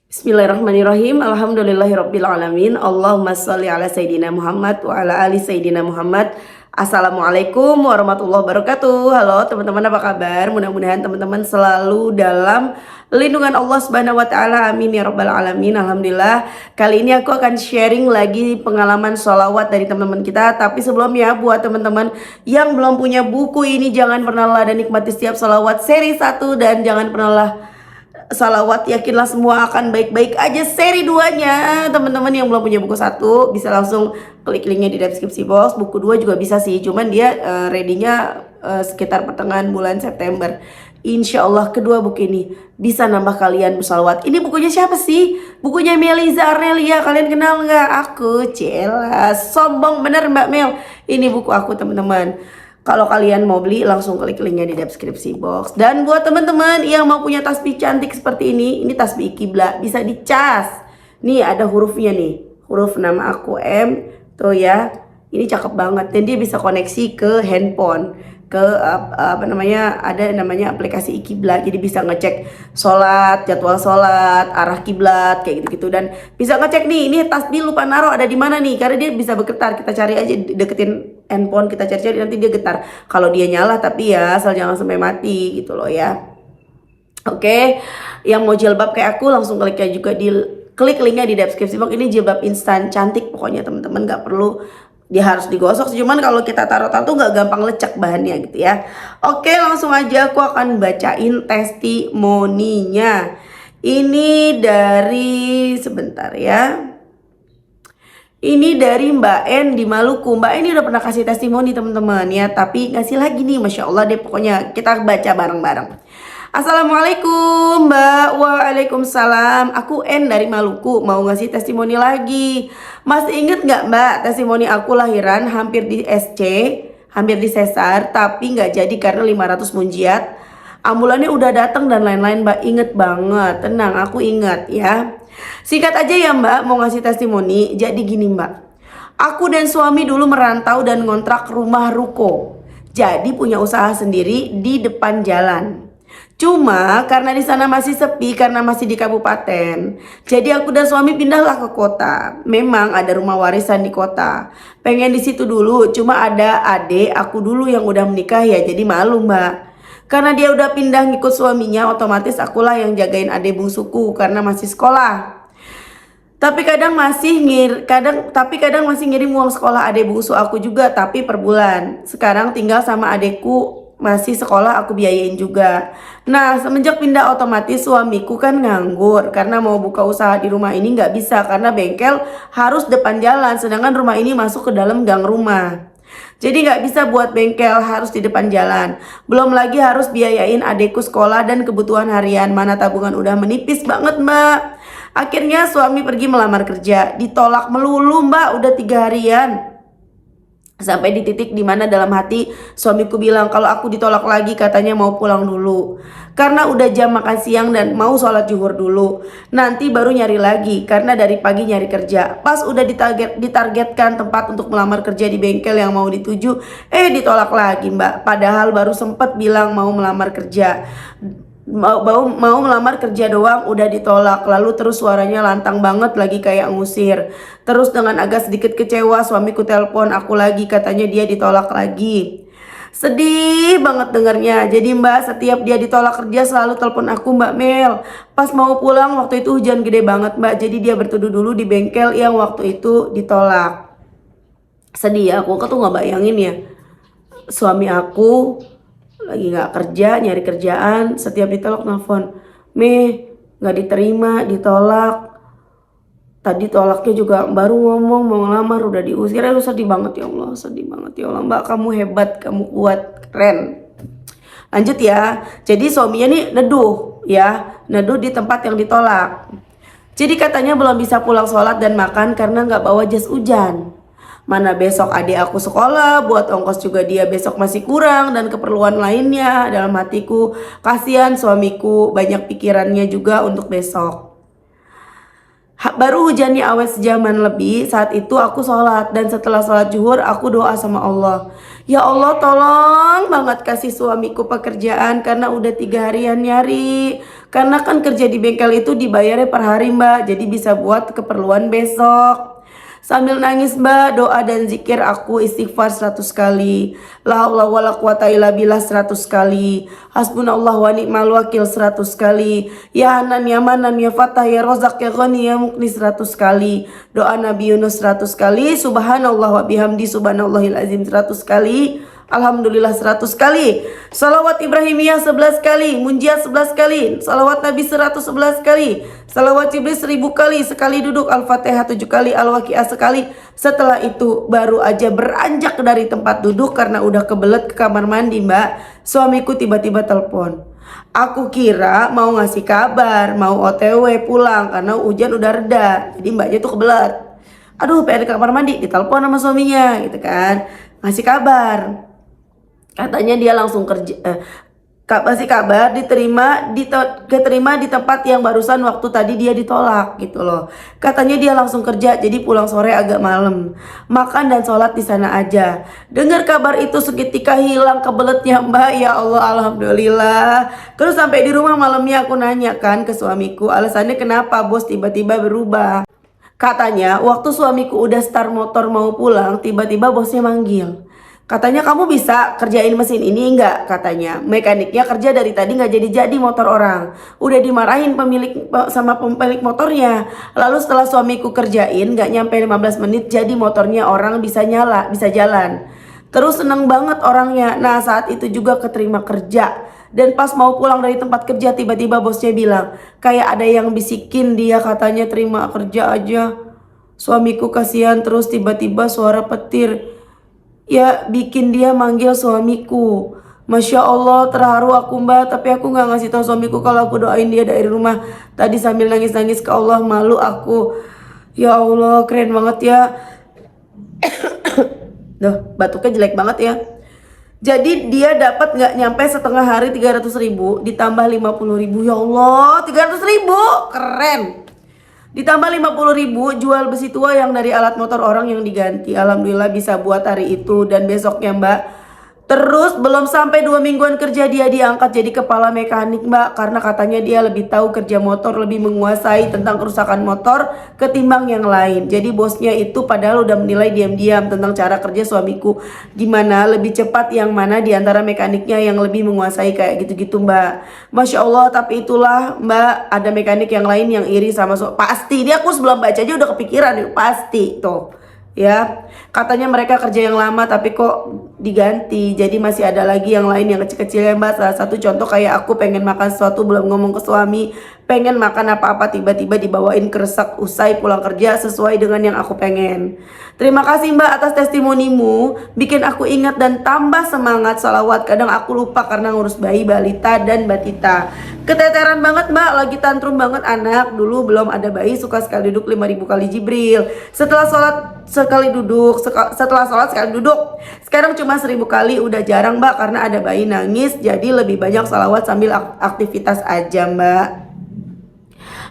Bismillahirrahmanirrahim. Alhamdulillahirabbil alamin. Allahumma shalli ala sayidina Muhammad wa ala ali sayidina Muhammad. Assalamualaikum warahmatullahi wabarakatuh. Halo teman-teman, apa kabar? Mudah-mudahan teman-teman selalu dalam lindungan Allah Subhanahu wa taala. Amin ya rabbal alamin. Alhamdulillah. Kali ini aku akan sharing lagi pengalaman sholawat dari teman-teman kita. Tapi sebelumnya, buat teman-teman yang belum punya buku ini, jangan pernah lah dan nikmati setiap sholawat seri 1, dan jangan pernah lah salawat yakinlah semua akan baik-baik aja seri 2-nya. Teman-teman yang belum punya buku 1 bisa langsung klik linknya di deskripsi box. Buku 2 juga bisa sih, cuman dia ready-nya sekitar pertengahan bulan September. Insya Allah kedua buku ini bisa nambah kalian bersalawat. Ini bukunya siapa sih? Bukunya Meliza Arnelia. Kalian kenal nggak? Aku jelas sombong bener Mbak Mel. Ini buku aku teman-teman. Kalau kalian mau beli, langsung klik linknya di deskripsi box. Dan buat teman-teman yang mau punya tasbih cantik seperti ini tasbih kiblat, bisa dicas. Nih ada hurufnya nih, huruf nama aku M, tuh ya. Ini cakep banget, dan dia bisa koneksi ke handphone, ke apa namanya, ada namanya aplikasi ikiblat. Jadi bisa ngecek sholat, jadwal sholat, arah kiblat kayak gitu-gitu, dan bisa ngecek nih, ini tasbih lupa naruh ada di mana nih, karena dia bisa bergetar. Kita cari aja, deketin handphone, kita cari-cari, nanti dia getar. Kalau dia nyala, tapi ya asal jangan sampai mati gitu loh ya. Oke, yang mau jilbab kayak aku langsung klik aja juga di klik linknya di deskripsi box. Ini jilbab instan cantik pokoknya teman-teman, nggak perlu dia harus digosok, cuman kalau kita taruh-taruh tuh nggak gampang lecek bahannya gitu ya. Oke, langsung aja aku akan bacain testimoninya. Ini dari, sebentar ya, ini dari Mbak En di Maluku. Mbak En ini udah pernah kasih testimoni teman-teman ya, tapi ngasih lagi nih, Masya Allah deh. Pokoknya kita baca bareng-bareng. Assalamualaikum Mbak. Waalaikumsalam. Aku En dari Maluku, mau ngasih testimoni lagi. Masih inget gak Mbak, testimoni aku lahiran hampir di SC, hampir di sesar, tapi gak jadi karena 500 munjiat. Ambulannya udah datang dan lain-lain Mbak. Inget banget, tenang, aku ingat ya. Singkat aja ya Mbak, mau ngasih testimoni. Jadi gini Mbak, aku dan suami dulu merantau dan ngontrak rumah ruko. Jadi punya usaha sendiri di depan jalan. Cuma karena di sana masih sepi karena masih di kabupaten. Jadi aku dan suami pindahlah ke kota. Memang ada rumah warisan di kota. Pengen di situ dulu, cuma ada adik aku dulu yang udah menikah ya, jadi malu Mbak. Karena dia udah pindah ngikut suaminya, otomatis akulah yang jagain adik bungsuku karena masih sekolah. Tapi kadang masih ngirim uang sekolah adik bungsu aku juga, tapi per bulan. Sekarang tinggal sama adekku, masih sekolah aku biayain juga. Nah, semenjak pindah otomatis suamiku kan nganggur karena mau buka usaha di rumah ini nggak bisa karena bengkel harus depan jalan, sedangkan rumah ini masuk ke dalam gang rumah. Jadi nggak bisa buat bengkel, harus di depan jalan. Belum lagi harus biayain adekku sekolah dan kebutuhan harian, mana tabungan udah menipis banget Mbak. Akhirnya suami pergi melamar kerja, ditolak melulu Mbak, udah 3 harian. Sampai di titik dimana dalam hati suamiku bilang kalau aku ditolak lagi katanya mau pulang dulu. Karena udah jam makan siang dan mau sholat zuhur dulu. Nanti baru nyari lagi karena dari pagi nyari kerja. Pas udah ditargetkan tempat untuk melamar kerja di bengkel yang mau dituju, ditolak lagi Mbak. Padahal baru sempat bilang mau melamar kerja. Mau melamar kerja doang udah ditolak, lalu terus suaranya lantang banget lagi kayak ngusir. Terus dengan agak sedikit kecewa suamiku telepon aku lagi, katanya dia ditolak lagi. Sedih banget dengarnya. Jadi Mbak, setiap dia ditolak kerja selalu telepon aku Mbak Mel. Pas mau pulang waktu itu hujan gede banget Mbak, jadi dia berteduh dulu di bengkel yang waktu itu ditolak. Sedih ya, aku tuh nggak bayangin ya, suami aku lagi nggak kerja, nyari kerjaan, setiap ditolak nelfon, nggak diterima, ditolak. Tadi tolaknya juga baru ngomong mau ngelamar udah diusir. Lu sedih banget ya Allah, sedih banget ya Allah. Mbak, kamu hebat, kamu kuat, keren. Lanjut ya. Jadi suaminya nih neduh ya, neduh di tempat yang ditolak. Jadi katanya belum bisa pulang sholat dan makan karena nggak bawa jas hujan. Mana besok adik aku sekolah, buat ongkos juga dia besok masih kurang, dan keperluan lainnya. Dalam hatiku, kasihan suamiku, banyak pikirannya juga untuk besok. Baru hujannya awet sejaman lebih. Saat itu aku sholat, dan setelah sholat zuhur aku doa sama Allah, ya Allah tolong banget kasih suamiku pekerjaan, karena udah 3 harian nyari. Karena kan kerja di bengkel itu dibayarnya per hari mbak, jadi bisa buat keperluan besok. Sambil nangis mbak, doa dan zikir aku istighfar 100 kali, la haula wala quwata illa billah 100 kali, hasbunallah wa ni'mal wakil 100 kali, ya Hanan ya Manan ya Fatah ya Rozak ya Ghani ya Mukni 100 kali, doa Nabi Yunus 100 kali, subhanallah wa bihamdi subhanallahil azim 100 kali, alhamdulillah 100 kali, salawat Ibrahimiyah 11 kali, munjiat 11 kali, salawat Nabi 111 kali, salawat Jibril 1000 kali, sekali duduk Al-Fatihah 7 kali, Al-Waqiah sekali. Setelah itu baru aja beranjak dari tempat duduk karena udah kebelet ke kamar mandi mbak, suamiku tiba-tiba telepon. Aku kira mau ngasih kabar, mau OTW pulang karena hujan udah reda. Jadi mbaknya tuh kebelet. Aduh pengen ke kamar mandi, ditelepon sama suaminya gitu kan, ngasih kabar. Katanya dia langsung kerja, kasih kabar diterima di tempat yang barusan waktu tadi dia ditolak gitu loh. Katanya dia langsung kerja, jadi pulang sore agak malam, makan dan sholat di sana aja. Dengar kabar itu seketika hilang kebeletnya mbak, ya Allah alhamdulillah. Terus sampai di rumah malamnya aku nanya kan ke suamiku, alasannya kenapa bos tiba-tiba berubah. Katanya waktu suamiku udah start motor mau pulang, tiba-tiba bosnya manggil. Katanya kamu bisa kerjain mesin ini enggak? Katanya mekaniknya kerja dari tadi nggak jadi motor orang. Udah dimarahin sama pemilik motornya. Lalu setelah suamiku kerjain nggak nyampe 15 menit jadi motornya orang bisa nyala, bisa jalan. Terus seneng banget orangnya. Nah saat itu juga keterima kerja. Dan pas mau pulang dari tempat kerja tiba-tiba bosnya bilang kayak ada yang bisikin dia, katanya terima kerja aja. Suamiku kasihan, terus tiba-tiba suara petir ya bikin dia manggil suamiku. Masya Allah terharu aku mbak, tapi aku gak ngasih tahu suamiku kalau aku doain dia dari rumah tadi sambil nangis-nangis ke Allah, malu aku. Ya Allah keren banget ya. Duh batuknya jelek banget ya. Jadi dia dapat gak nyampe setengah hari 300.000 ditambah 50.000. Ya Allah 300.000 keren. Ditambah 50.000 jual besi tua yang dari alat motor orang yang diganti. Alhamdulillah bisa buat hari itu dan besoknya mbak. Terus belum sampai 2 mingguan kerja dia diangkat jadi kepala mekanik mbak. Karena katanya dia lebih tahu kerja motor, lebih menguasai tentang kerusakan motor ketimbang yang lain. Jadi bosnya itu padahal udah menilai diam-diam tentang cara kerja suamiku, gimana lebih cepat, yang mana diantara mekaniknya yang lebih menguasai kayak gitu-gitu mbak. Masya Allah, tapi itulah mbak, ada mekanik yang lain yang iri sama pasti dia, aku sebelum baca aja udah kepikiran pasti tuh. Ya, katanya mereka kerja yang lama tapi kok diganti, jadi masih ada lagi yang lain yang kecil-kecil ya mbak. Salah satu contoh kayak aku pengen makan sesuatu belum ngomong ke suami, pengen makan apa-apa tiba-tiba dibawain kresek usai pulang kerja sesuai dengan yang aku pengen. Terima kasih mbak atas testimonimu, bikin aku ingat dan tambah semangat salawat. Kadang aku lupa karena ngurus bayi, balita dan batita. Keteteran banget mbak, lagi tantrum banget anak. Dulu belum ada bayi suka sekali duduk 5.000 kali Jibril. Setelah sholat sekali duduk, setelah sholat sekali duduk. Sekarang cuma 1.000 kali, udah jarang mbak karena ada bayi nangis. Jadi lebih banyak salawat sambil aktivitas aja mbak.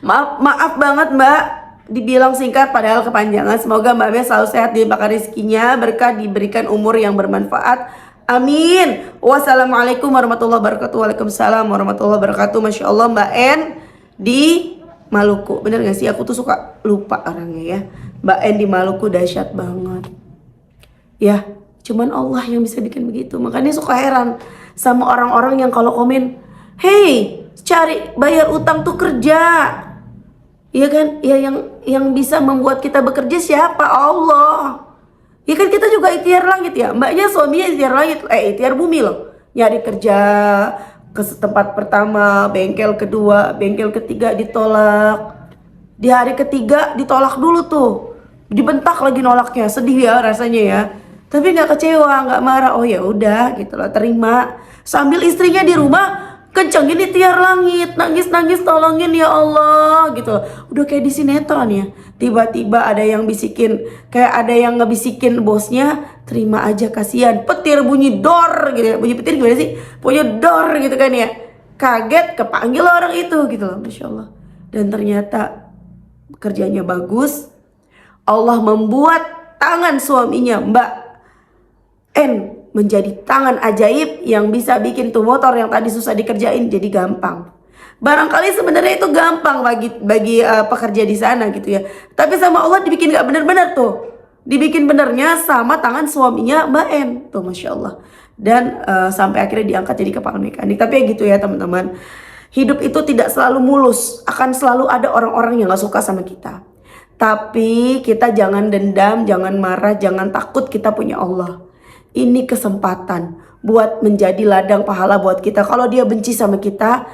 Maaf banget mbak dibilang singkat padahal kepanjangan. Semoga mbak Bes selalu sehat, dilimpahkan rezekinya, berkah, diberikan umur yang bermanfaat. Amin. Wassalamualaikum warahmatullahi wabarakatuh. Waalaikumsalam warahmatullahi wabarakatuh. Masya Allah mbak En di Maluku. Bener gak sih? Aku tuh suka lupa orangnya ya. Mbak En di Maluku dahsyat banget. Ya, cuman Allah yang bisa bikin begitu. Makanya suka heran sama orang-orang yang kalau komen, hey, cari bayar utang tuh kerja. Iya kan? Ya yang bisa membuat kita bekerja siapa? Allah. Ya kan kita juga ikhtiar langit ya. Mbaknya suaminya ikhtiar langit, ikhtiar bumi loh. Nyari kerja ke tempat pertama, bengkel kedua, bengkel ketiga ditolak. Di hari ketiga ditolak dulu tuh. Dibentak lagi nolaknya, sedih ya rasanya ya. Tapi nggak kecewa, nggak marah. Oh ya udah gitu loh, terima. Sambil istrinya di rumah kencengin di tiar langit, nangis-nangis tolongin ya Allah gitu. Udah kayak di sinetron ya. Tiba-tiba ada yang bisikin, kayak ada yang ngebisikin bosnya, terima aja kasihan. Petir bunyi dor gitu ya. Bunyi petir gimana sih? Punya dor gitu kan ya. Kaget kepanggil orang itu gitu loh, Masya Allah. Dan ternyata kerjanya bagus, Allah membuat tangan suaminya Mbak N menjadi tangan ajaib yang bisa bikin tuh motor yang tadi susah dikerjain jadi gampang. Barangkali sebenarnya itu gampang bagi pekerja di sana gitu ya. Tapi sama Allah dibikin gak benar-benar tuh. Dibikin benernya sama tangan suaminya Mbak N tuh, Masya Allah. Dan sampai akhirnya diangkat jadi kepala mekanik. Tapi ya gitu ya teman-teman. Hidup itu tidak selalu mulus. Akan selalu ada orang-orang yang gak suka sama kita. Tapi kita jangan dendam, jangan marah, jangan takut, kita punya Allah. Ini kesempatan buat menjadi ladang pahala buat kita. Kalau dia benci sama kita,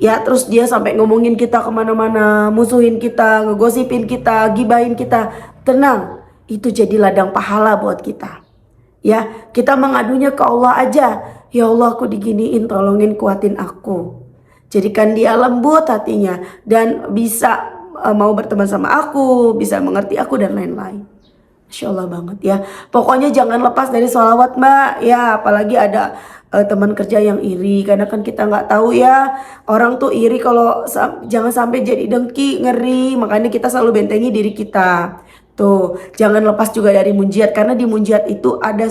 ya terus dia sampai ngomongin kita kemana-mana, musuhin kita, ngegosipin kita, gibahin kita, tenang, itu jadi ladang pahala buat kita. Ya, kita mengadunya ke Allah aja. Ya Allah, aku diginiin, tolongin, kuatin aku. Jadikan dia lembut hatinya dan bisa mau berteman sama aku, bisa mengerti aku dan lain-lain. Masya Allah banget ya. Pokoknya jangan lepas dari sholawat Mbak. Ya apalagi ada teman kerja yang iri. Karena kan kita nggak tahu ya. Orang tuh iri kalau jangan sampai jadi dengki, ngeri. Makanya kita selalu bentengi diri kita. Tuh jangan lepas juga dari munjiat. Karena di munjiat itu ada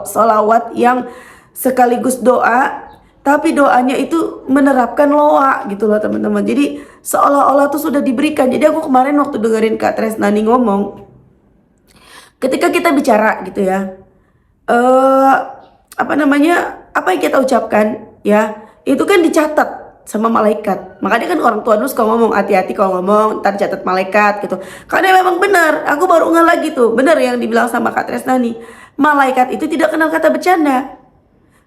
sholawat yang sekaligus doa. Tapi doanya itu menerapkan loa gitu loh teman-teman. Jadi seolah-olah tuh sudah diberikan. Jadi aku kemarin waktu dengerin Kak Tresnani ngomong, ketika kita bicara gitu ya, apa yang kita ucapkan ya, itu kan dicatat sama malaikat. Makanya kan orang tua dulu suka ngomong, hati-hati kalau ngomong, ntar catat malaikat gitu. Karena memang benar, aku baru ngeh lagi tuh, benar yang dibilang sama Kak Tresnani. Malaikat itu tidak kenal kata bercanda.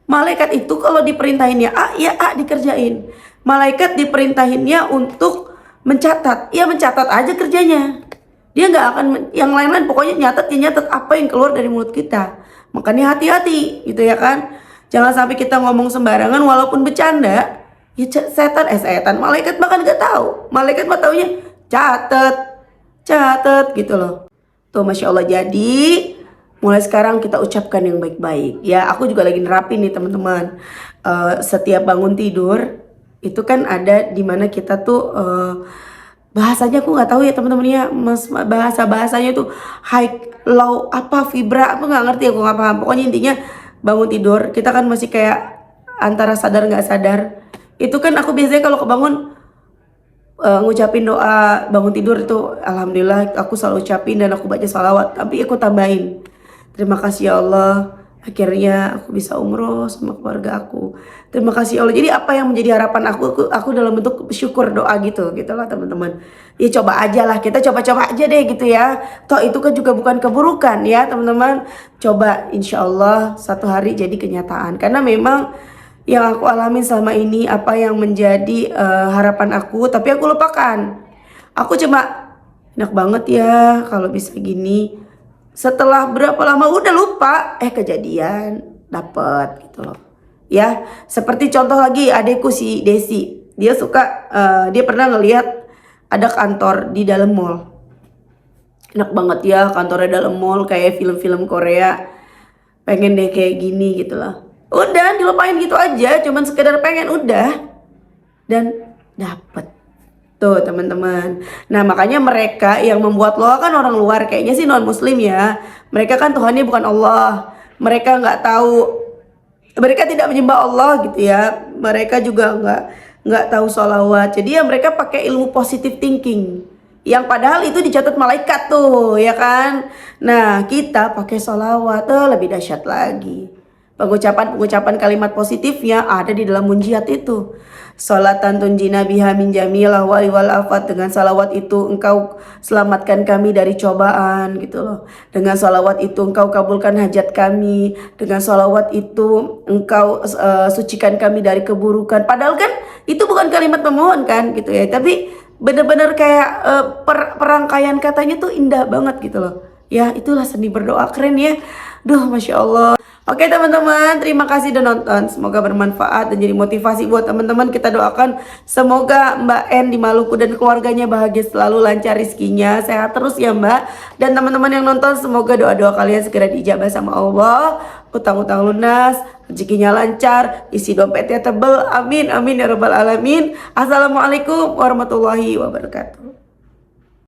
Malaikat itu kalau diperintahinnya A, ya A dikerjain. Malaikat diperintahinnya untuk mencatat, ya mencatat aja kerjanya. Dia nggak akan yang lain-lain, pokoknya nyatet apa yang keluar dari mulut kita. Makanya hati-hati gitu ya kan. Jangan sampai kita ngomong sembarangan walaupun bercanda. Ya setan, malaikat bahkan nggak tahu. Malaikat mah taunya catet gitu loh. Tuh Masya Allah. Jadi mulai sekarang kita ucapkan yang baik-baik. Ya aku juga lagi nerapin nih teman-teman. Setiap bangun tidur itu kan ada dimana kita tuh bahasanya aku nggak tahu ya teman-teman ya, bahasanya tuh high, low, apa vibra, aku nggak ngerti, aku nggak paham. Pokoknya intinya bangun tidur kita kan masih kayak antara sadar nggak sadar. Itu kan aku biasanya kalau kebangun ngucapin doa bangun tidur itu, alhamdulillah aku selalu ucapin dan aku baca salawat. Tapi aku tambahin, terima kasih ya Allah, akhirnya aku bisa umroh sama keluarga aku. Terima kasih Allah. Jadi apa yang menjadi harapan aku dalam bentuk syukur doa gitu lah teman-teman. Ya coba aja lah, kita coba-coba aja deh gitu ya. Toh itu kan juga bukan keburukan ya teman-teman. Coba insya Allah satu hari jadi kenyataan. Karena memang yang aku alami selama ini, apa yang menjadi harapan aku, tapi aku lupakan. Aku cuma enak banget ya kalau bisa gini. Setelah berapa lama udah lupa, kejadian dapet gitu loh. Ya, seperti contoh lagi adekku si Desi. Dia suka dia pernah ngelihat ada kantor di dalam mall. Enak banget ya kantornya dalam mall kayak film-film Korea. Pengen deh kayak gini gitu loh. Udah dilupain gitu aja, cuman sekedar pengen udah. Dan dapet. Tuh teman-teman. Nah makanya mereka yang membuat loa kan orang luar, kayaknya sih non muslim ya. Mereka kan Tuhannya bukan Allah. Mereka nggak tahu, mereka tidak menyembah Allah gitu ya. Mereka juga nggak tahu sholawat. Jadi ya mereka pakai ilmu positive thinking, yang padahal itu dicatat malaikat tuh ya kan. Nah kita pakai sholawat lebih dahsyat lagi. Pengucapan kalimat positifnya ada di dalam munjiat itu. Salatan tunjina biha min jamilah wal afat. Dengan salawat itu engkau selamatkan kami dari cobaan gitu loh. Dengan salawat itu engkau kabulkan hajat kami. Dengan salawat itu engkau sucikan kami dari keburukan. Padahal kan itu bukan kalimat memohon kan gitu ya. Tapi bener-bener kayak perangkaian katanya tuh indah banget gitu loh. Ya itulah seni berdoa, keren ya. Duh Masya Allah. Oke teman-teman, terima kasih udah nonton. Semoga bermanfaat dan jadi motivasi buat teman-teman. Kita doakan semoga Mbak N di Maluku dan keluarganya bahagia selalu, lancar rezekinya, sehat terus ya Mbak. Dan teman-teman yang nonton, semoga doa-doa kalian segera dijabah sama Allah. Utang-utang lunas, rezekinya lancar, isi dompetnya tebel. Amin, amin ya rabbal alamin. Assalamualaikum warahmatullahi wabarakatuh.